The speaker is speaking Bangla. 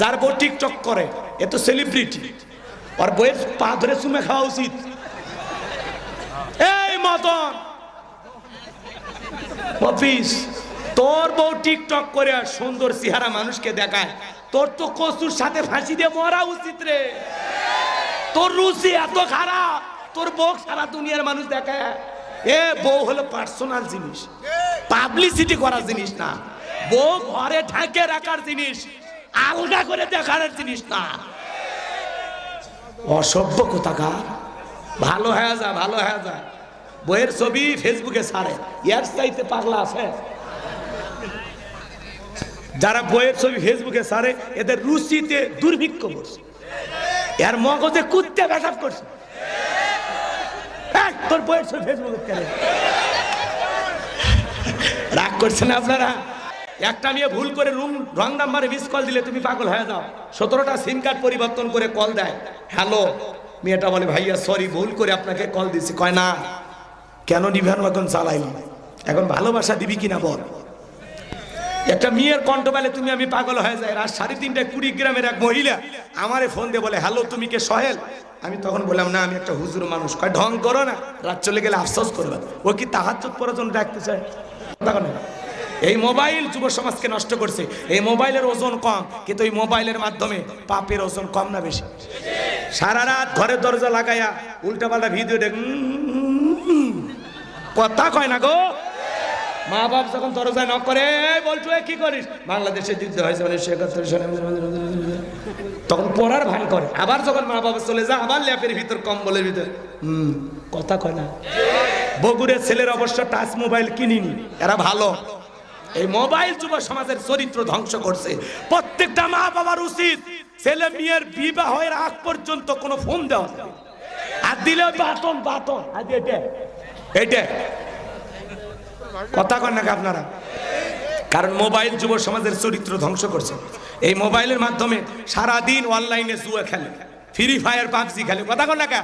যার বউ টিকটক করে এ তো সেলিব্রিটি, আর বইয়ের পা ধরে চুমে খাওয়া উচিত। এই মদন অফিস, তোর বউ টিকটক করে সুন্দর চেহারা মানুষকে দেখায়, তোর তো কচুর সাথে ফাঁসি দিয়ে মরা উচিত রে। তোর রুচি এত খারাপ, তোর বউ সারা দুনিয়ার মানুষ দেখায়। এ বউ হলো পার্সোনাল জিনিস, পাবলিসিটি করার জিনিস না। বউ ঘরে ঢাকে রাখার জিনিস, আলগা করে দেখার জিনিস না। অসভ্য কোথাকার। ভালো হয়ে যা, ভালো হয়ে যা। বইয়ের ছবি ফেসবুকে ছাড়ে, এর চাইতে পাগলা আছে? যারা বইয়ের ছবি ফেসবুকে ছাড়ে এদের রুচিতে দুর্ভিক্ষ করছে, এর মগজে কুত্তে পেশাব করছে। তোর বইয়ের ছবি ফেসবুকে কেন রাগ করছেন আপনারা? একটা মেয়ে ভুল করে রং নাম্বারে মিস কল দিলে তুমি পাগল হয়ে যাও। 17টা সিম কার্ড পরিবর্তন করে কল দেয়, হ্যালো। মেয়েটা বলে ভাইয়া সরি, ভুল করে আপনাকে কল দিছি। কয় না, কেন নিবেন এখন চালাইলি, এখন ভালোবাসা দিবি কিনা বল। একটা মেয়ের কণ্ঠ পেলে তুমি আমি পাগল হয়ে যায়। রাত 3:30টায় কুড়িগ্রামের এক মহিলা আমারে ফোন দিয়ে বলে হ্যালো তুমি কে সোহেল? আমি তখন বললাম না, আমি একটা হুজুর মানুষ। কয় ঢং করো না, রাত চলে গেলে আফসোস করবে। ও কি তাহাজ্জুদ পড়ার জন্য ডাকতে চায়? এই মোবাইল যুব সমাজকে নষ্ট করছে। এই মোবাইলের ওজন কম, কিন্তু এই মোবাইলের মাধ্যমে পাপের ওজন কম না বেশি? সারা রাত ঘরের দরজা লাগাইয়া উল্টাপাল্টা ভিডিও দেখ, কথা কয় না গো। মা বাপ যখন দরজায় নক করে বলছো কি করিস, বাংলাদেশে যুদ্ধ হয়েছে 1971 সালে, তখন পড়ার ভান করে। আবার যখন মা বাবা চলে যায় আবার ল্যাপের ভিতর কম্বলের ভিতর কথা কয় না। বগুড়ের ছেলের অবশ্য টাচ মোবাইল কিনিনি, এরা ভালো। এই মোবাইল যুব সমাজের চরিত্র ধ্বংস করছে। প্রত্যেকটা মা বাবার উচিত ছেলে মেয়ের বিবাহের আগ পর্যন্ত কোনো ফোন দেওয়া, আর দিলে বাটন বাটন এটা কথা কন নাকি আপনারা? কারণ মোবাইল যুব সমাজের চরিত্র ধ্বংস করছে। এই মোবাইলের মাধ্যমে সারাদিন অনলাইনে জুয়া খেলে, ফ্রি ফায়ার, পাবজি খেলে, কথা কন নাকি?